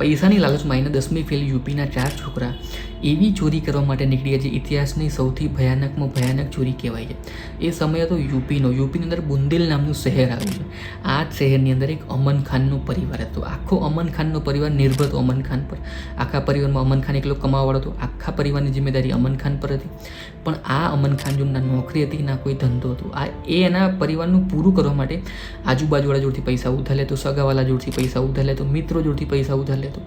પૈસાની લાલચમાં આવીને 10મી ફેલ યુપીના 4 છોકરા એવી ચોરી કરવા માટે નીકળી ગયા જે ઇતિહાસની સૌથી ભયાનકમાં ભયાનક ચોરી કહેવાય છે. એ સમય હતો યુપીની અંદર બુંદેલ નામનું શહેર આવ્યું છે. આ જ શહેરની અંદર એક અમન ખાનનો પરિવાર હતો. આખો અમન ખાનનો પરિવાર નિર્ભર હતો અમન ખાન પર. આખા પરિવારમાં અમન ખાન એકલો કમાવાવાળો હતો. આખા પરિવારની જિમ્મેદારી અમન ખાન પર હતી. પણ આ અમન ખાન જો ના નોકરી હતી ના કોઈ ધંધો હતો. એના પરિવારનું પૂરું કરવા માટે આજુબાજુવાળા જોડથી પૈસા ઉધાર લેતો, સગાવાલા જોડથી પૈસા ઉધાર લેતો, મિત્રો જોડથી પૈસા ઉધાર લેતો.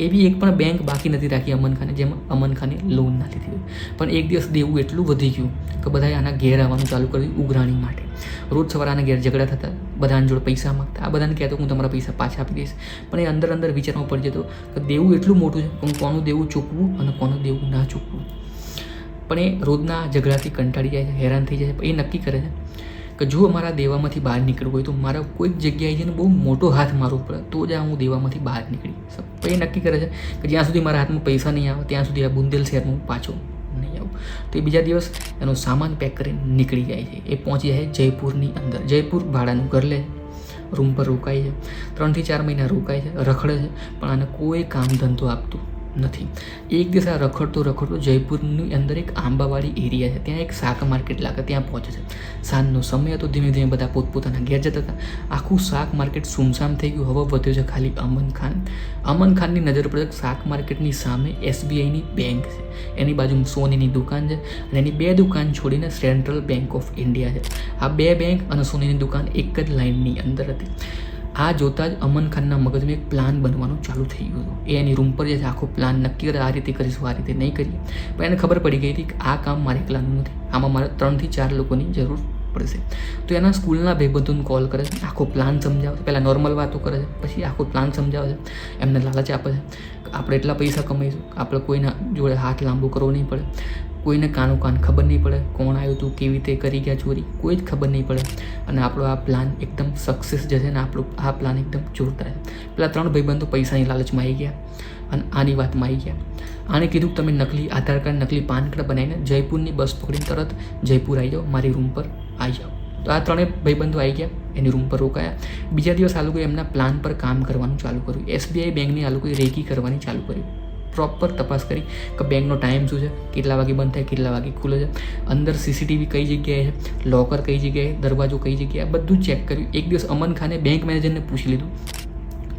એવી એક પણ બેંક બાકી નથી રાખી અમન ખાને જેમાં અમન ખાને લોન ના લીધી હોય. પણ એક દિવસ દેવું એટલું વધી ગયું કે બધાએ આના ઘેર આવવાનું ચાલુ કર્યું ઉઘરાણી માટે. રોજ સવારે આના ઘેર ઝઘડા થતા, બધાની જોડે પૈસા માગતા. આ બધાને કહેતો હું તમારા પૈસા પાછા આપી દઈશ. પણ એ અંદર વિચારમાં પડી જતો કે દેવું એટલું મોટું છે કે હું કોનું દેવું ચૂકવું અને કોનું દેવું ના ચૂકવું. પણ એ રોજના ઝઘડાથી કંટાળી જાય છે, હેરાન થઈ જાય છે. એ નક્કી કરે છે કે જો મારા દેવામાંથી બહાર નીકળવું હોય તો મારા કોઈક જગ્યાએ જઈને બહુ મોટો હાથ મારવો પડે તો જ હું દેવામાંથી બહાર નીકળી શકું. તો એ નક્કી કરે છે કે જ્યાં સુધી મારા હાથમાં પૈસા નહીં આવે ત્યાં સુધી આ બુંદેલ શહેરમાં પાછો નહીં આવું. તો એ બીજા દિવસ એનો સામાન પેક કરીને નીકળી જાય છે. એ પહોંચી જાય જયપુરની અંદર. જયપુર ભાડાનું ઘર લે, રૂમ પર રોકાય છે. 3 થી 4 મહિના રોકાય છે, રખડે છે, પણ આને કોઈ કામ ધંધો આપતું નથી. એક દિવસ આ રખડતો જયપુરની અંદર એક આંબાવાડી એરિયા છે, ત્યાં એક શાક માર્કેટ લાગે, ત્યાં પહોંચે છે. સાંજનો સમય હતો, ધીમે ધીમે બધા પોતપોતાના ઘેર જતા હતા. આખું શાક માર્કેટ સુમસામ થઈ ગયું. હવે વધ્યો છે ખાલી અમન ખાન. અમન ખાનની નજર પડે શાક માર્કેટની સામે SBIની બેંક છે, એની બાજુમાં સોનીની દુકાન છે અને એની 2 દુકાન છોડીને સેન્ટ્રલ બેંક ઓફ ઇન્ડિયા છે. આ 2 બેંક અને સોનીની દુકાન એક જ લાઇનની અંદર હતી. આ જોતાં જ અમન ખાનના મગજમાં એક પ્લાન બનવાનું ચાલુ થઈ ગયું હતું. એ એની રૂમ પર જે આખો પ્લાન નક્કી કરે, આ રીતે કરીશું, આ રીતે નહીં કરીએ. પણ એને ખબર પડી ગઈ હતી કે આ કામ મારે એકલાનું નથી, આમાં મારે 3 થી 4 લોકોની જરૂર પડશે. તો એના સ્કૂલના ભાઈબંધોને કોલ કરે છે, આખો પ્લાન સમજાવે છે. પહેલાં નોર્મલ વાતો કરે છે, પછી આખો પ્લાન સમજાવે છે, એમને લાલચ આપે છે કે આપણે એટલા પૈસા કમાઈશું, આપણે કોઈના જોડે હાથ લાંબો કરવો નહીં પડે, કોઈને કાન ખબર નહીં પડે કોણ આવ્યું હતું, કેવી રીતે કરી ગયા ચોરી, કોઈ જ ખબર નહીં પડે, અને આપણો આ પ્લાન એકદમ સક્સેસ જશે ને આપણો આ પ્લાન એકદમ જોરદાર છે. પેલા 3 ભાઈબંધો પૈસાની લાલચમાં આવી ગયા અને આની વાતમાં આવી ગયા. આણે કીધું કે તમે નકલી આધાર કાર્ડ, નકલી પાન કાર્ડ બનાવીને જયપુરની બસ પકડીને તરત જયપુર આવી જાઓ, મારી રૂમ પર આવી જાઓ. તો આ 3 ભાઈબંધો આવી ગયા, એની રૂમ પર રોકાયા. બીજા દિવસ આ લોકોએ એમના પ્લાન પર કામ કરવાનું ચાલુ કર્યું. SBI બેંકની આ લોકોએ રેકી કરવાની ચાલુ કર્યું. પ્રોપર તપાસ કરી કે બેંકનો ટાઈમ શું છે, કેટલા વાગે બંધ થાય, કેટલા વાગે ખુલે છે, અંદર CCTV કઈ જગ્યાએ છે, લોકર કઈ જગ્યાએ, દરવાજો કઈ જગ્યાએ, બધું ચેક કર્યું. એક દિવસ અમન ખાને બેંક મેનેજરને પૂછી લીધું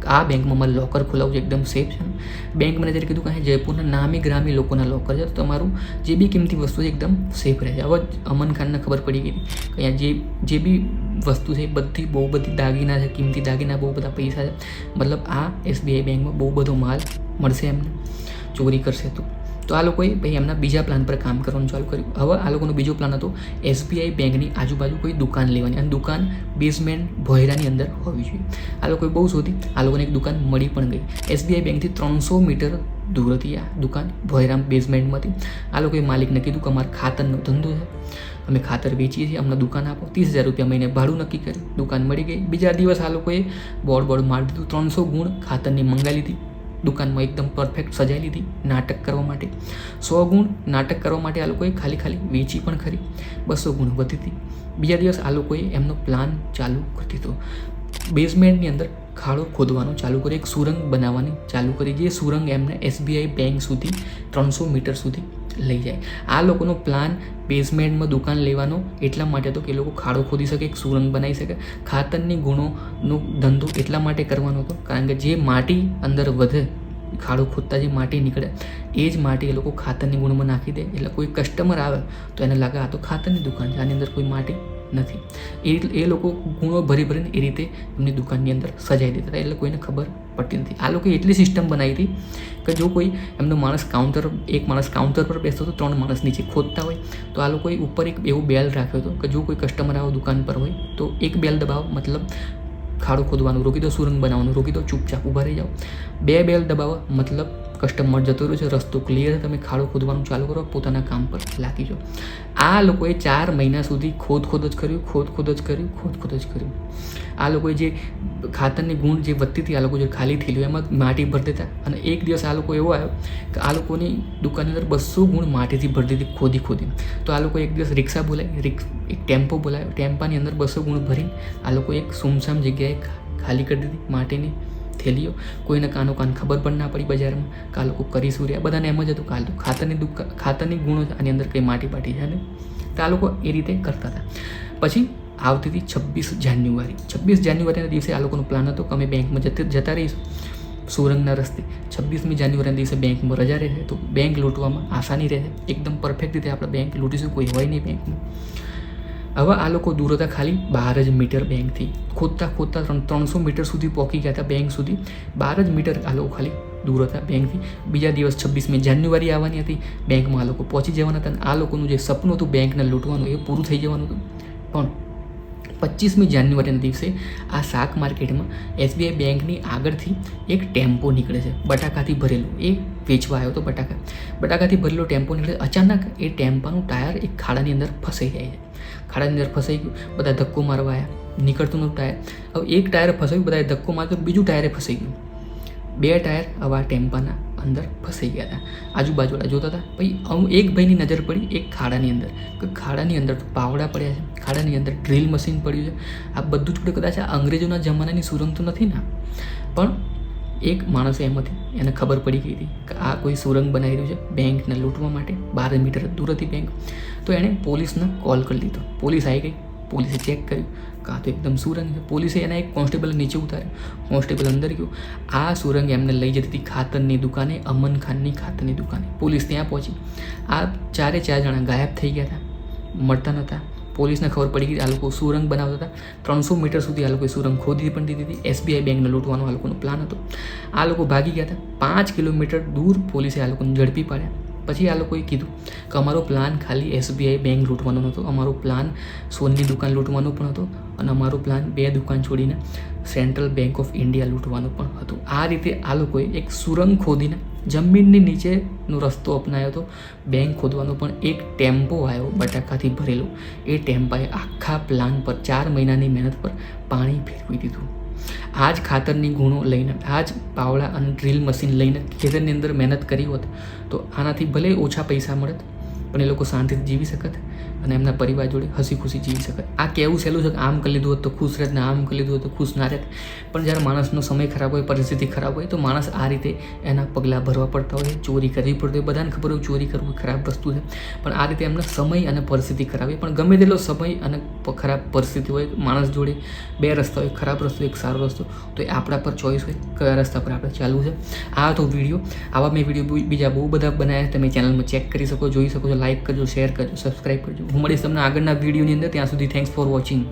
કે આ બેંકમાં મારે લોકર ખોલાવવું છે, એકદમ સેફ છે. બેંક મેનેજરે કીધું કે જયપુરના નામી ગ્રામી લોકોના લોકર છે, તો તમારું જે બી કિંમતી વસ્તુ છે એકદમ સેફ રહે છે. હવે અમન ખાનને ખબર પડી ગઈ કે અહીંયા જે બી વસ્તુ છે બધી બહુ બધી દાગીના છે, કિંમતી દાગીના, બહુ બધા પૈસા છે. મતલબ આ SBI બેંકમાં બહુ બધો માલ મળશે એમને, ચોરી કરશે તો આ લોકોએ ભાઈ એમના બીજા પ્લાન પર કામ કરવાનું ચાલુ કર્યું. હવે આ લોકોનો બીજો પ્લાન હતો SBI બેંકની આજુબાજુ કોઈ દુકાન લેવાની, અને દુકાન બેઝમેન્ટ ભોયરાની અંદર હોવી જોઈએ. આ લોકોએ બહુ શોધી, આ લોકોને એક દુકાન મળી પણ ગઈ. SBI બેંકથી 300 મીટર દૂર હતી આ દુકાન, ભોયરામ બેઝમેન્ટમાંથી. આ લોકોએ માલિકને કીધું કે અમારા ખાતરનો ધંધો છે, અમે ખાતર વેચીએ છીએ, અમને દુકાન આપો. 30,000 રૂપિયા મહિને ભાડું નક્કી કર્યું. દુકાન મળી ગઈ. બીજા દિવસ આ લોકોએ બોર્ડ મારી દીધું. 300 ગુણ ખાતરની મંગાવી લીધી. દુકાનમાં એકદમ પરફેક્ટ સજાઈ લીધી નાટક કરવા માટે. 100 ગુણ નાટક કરવા માટે આ લોકોએ ખાલી વેચી પણ ખરી. 200 ગુણ વધી હતી. બીજા દિવસ આ લોકોએ એમનો પ્લાન ચાલુ કરી દીધો. બેઝમેન્ટની અંદર ખાડો ખોદવાનું ચાલુ કરી, એક સુરંગ બનાવવાની ચાલુ કરી. જે સુરંગ એમને SBI બેંક સુધી 300 મીટર સુધી લઈ જાય. આ લોકોનો પ્લાન બેઝમેન્ટમાં દુકાન લેવાનો એટલા માટે હતો કે એ લોકો ખાડો ખોદી શકે, એક સુરંગ બનાવી શકે. ખાતરની ગુણોનો ધંધો એટલા માટે કરવાનો હતો કારણ કે જે માટી અંદર વધે, ખાડો ખોદતા જે માટી નીકળે એ જ માટી એ લોકો ખાતરની ગુણમાં નાખી દે. એટલે કોઈ કસ્ટમર આવે તો એને લાગે આ તો ખાતરની દુકાન છે, આની અંદર કોઈ માટી નથી. એ લોકો ગુણો ભરીને એ રીતે એમની દુકાનની અંદર સજાઈ દેતા હતા. એટલે કોઈને ખબર પડતી નથી. આ લોકોએ એટલી સિસ્ટમ બનાવી હતી કે જો કોઈ એમનો માણસ એક માણસ કાઉન્ટર પર બેસતો હતો, 3 માણસ નીચે ખોદતા હોય, તો આ લોકોએ ઉપર એક એવું બેલ રાખ્યો હતો કે જો કોઈ કસ્ટમર આવો દુકાન પર હોય તો એક બેલ દબાવો, મતલબ ખાડો ખોદવાનું રોકી દો, સુરંગ બનાવવાનું રોકી દો, ચૂપચાપ ઊભા રહી જાઓ. 2 બેલ દબાવો, મતલબ કસ્ટમર જતો રહ્યો છે, રસ્તો ક્લિયર, તમે ખાડો ખોદવાનું ચાલુ કરો, પોતાના કામ પર લાગી જાઓ. આ લોકોએ 4 મહિના સુધી ખોદ જ કર્યું. આ લોકોએ જે ખાતરની ગુણ જે વધતી હતી, આ લોકો જે ખાલી થયેલું એમાં માટી ભરી દેતા. અને એક દિવસ આ લોકો એવો આવ્યો કે આ લોકોની દુકાનની અંદર 200 ગુણ માટીથી ભરી દીધી ખોદી. તો આ લોકો એક દિવસ રિક્ષા બોલાવી, એક ટેમ્પો બોલાવ્યો, ટેમ્પાની અંદર 200 ગુણ ભરીને આ લોકો એક સુમસામ જગ્યાએ ખાલી કરી દીધી માટીની. થેલીઓ, કોઈને કાનો કાન ખબર પણ ના પડી બજારમાં કે આ લોકો કરી શું રહ્યા. બધાને એમ જ હતું કે આ તો ખાતરની ગુણો છે, આની અંદર કંઈ માટી પાટી છે ને, તો આ લોકો એ રીતે કરતા હતા. પછી આવતી હતી 26 જાન્યુઆરી. 26 જાન્યુઆરીના દિવસે આ લોકોનો પ્લાન હતો કે અમે બેંકમાં જતા રહીશું સુરંગના રસ્તે. 26મી જાન્યુઆરીના દિવસે બેંકમાં રજા રહેશે તો બેંક લૂંટવામાં આસાની રહેશે. એકદમ પરફેક્ટ રીતે આપણે બેંક લૂંટીશું, કોઈ હોય નહીં બેંકમાં. હવે આ લોકો દૂર હતા ખાલી 12 જ મીટર બેંકથી. ખોદતા 300 મીટર સુધી પહોંચી ગયા હતા બેંક સુધી. 12 જ મીટર આ લોકો ખાલી દૂર હતા બેંકથી. બીજા દિવસ 26મી જાન્યુઆરી આવવાની હતી, બેંકમાં આ લોકો પહોંચી જવાના હતા. અને આ લોકોનું જે સપનું હતું બેંકને લૂંટવાનું એ પૂરું થઈ જવાનું હતું. પણ 25મી જાન્યુઆરીના દિવસે આ શાક માર્કેટમાં SBI બેંકની આગળથી એક ટેમ્પો નીકળે છે બટાકાથી ભરેલું. એ વેચવા આવ્યો હતો બટાકાથી ભરેલો ટેમ્પો નીકળે. અચાનક એ ટેમ્પાનું ટાયર એક ખાડાની અંદર ફસાઈ જાય છે. ખાડાની અંદર ફસાઈ ગયું, બધા ધક્કો મારવા આવ્યા, નીકળતું નહોતું ટાયર. હવે એક ટાયર ફસાયું, બધાએ ધક્કો મારતો, બીજું ટાયરે ફસાઈ ગયું. 2 ટાયર આવા ટેમ્પાના અંદર ફસાઈ ગયા હતા. આજુબાજુવાળા જોતા હતા. પછી એક ભાઈની નજર પડી એક ખાડાની અંદર, કે ખાડાની અંદર તો પાવડા પડ્યા છે, ખાડાની અંદર ડ્રીલ મશીન પડ્યું છે. આ બધું જ કદાચ આ અંગ્રેજોના જમાનાની સુરંગ તો નથી ને, પણ એક માણસે એમાંથી એને ખબર પડી ગઈ હતી કે આ કોઈ સુરંગ બનાવી રહ્યું છે બેંકને લૂંટવા માટે. 12 મીટર દૂર હતી બેંક. તો એણે પોલીસને કોલ કરી દીધો. પોલીસ આવી ગઈ, પોલીસે ચેક કર્યું કે આ તો એકદમ સુરંગ છે. પોલીસે એના એક કોન્સ્ટેબલ નીચે ઉતાર્યો, કોન્સ્ટેબલ અંદર ગયો. આ સુરંગ એમને લઈ જતી હતી ખાતરની દુકાને, અમન ખાનની ખાતરની દુકાને. પોલીસ ત્યાં પહોંચી. આ 4 જણા ગાયબ થઈ ગયા હતા, મળતા નહોતા. પોલીસને ખબર પડી ગઈ આ લોકો સુરંગ બનાવતા હતા. 300 મીટર સુધી આ લોકોએ સુરંગ ખોદી પણ દીધી હતી. SBI બેંકને લૂંટવાનો આ લોકોનો પ્લાન હતો. આ લોકો ભાગી ગયા હતા. 5 કિલોમીટર દૂર પોલીસે આ લોકોને ઝડપી પાડ્યા. પછી આ લોકોએ કીધું કે અમારો પ્લાન ખાલી SBI બેંક લૂંટવાનો નહોતો, અમારો પ્લાન સોનની દુકાન લૂંટવાનો પણ હતો, અને અમારો પ્લાન 2 દુકાન છોડીને સેન્ટ્રલ બેંક ઓફ ઇન્ડિયા લૂંટવાનું પણ હતું. આ રીતે આ લોકોએ એક સુરંગ ખોદીને જમીનની નીચેનો રસ્તો અપનાવ્યો હતો બેંક ખોદવાનો. પણ એક ટેમ્પો આવ્યો બટાકાથી ભરેલો. એ ટેમ્પાએ આખા પ્લાન પર 4 મહિનાની મહેનત પર પાણી ફેરવી દીધું. આ જ ખાતરની ગુણો લઈને, આ જ પાવડા અને ડ્રીલ મશીન લઈને ખેતરની અંદર મહેનત કરી હોત તો આનાથી ભલે ઓછા પૈસા મળત, પણ એ લોકો શાંતિથી જીવી શકત અને એમના પરિવાર જોડે હસી ખુશી જીવી શકત. આ કહેવું સહેલું છે કે આમ કરી લીધું હોત તો ખુશ રહેત ને આમ કરી લીધું હોત તો ખુશ ના રહેત. પણ જ્યારે માણસનો સમય ખરાબ હોય, પરિસ્થિતિ ખરાબ હોય, તો માણસ આ રીતે એના પગલાં ભરવા પડતા હોય, ચોરી કરવી પડતી હોય. બધાને ખબર હોય ચોરી કરવું ખરાબ વસ્તુ છે, પણ આ રીતે એમને સમય અને પરિસ્થિતિ ખરાબ હોય. પણ ગમે તેટલો સમય અને ખરાબ પરિસ્થિતિ હોય, માણસ જોડે 2 રસ્તા હોય, ખરાબ રસ્તો એક સારો રસ્તો, તો એ આપણા પર ચોઈસ હોય કયા રસ્તા પર આપણે ચાલવું છે. આ તો વિડીયો, આવા મેં વિડીયો બીજા બહુ બધા બનાવ્યા, તમે ચેનલમાં ચેક કરી શકો, જોઈ શકો છો. લાઇક કરજો, શેર કરજો, સબસ્ક્રાઈબ કરજો. હું મળીશ તમને આગળના વિડીયોની અંદર. ત્યાં સુધી થેન્ક્સ ફોર વોચિંગ.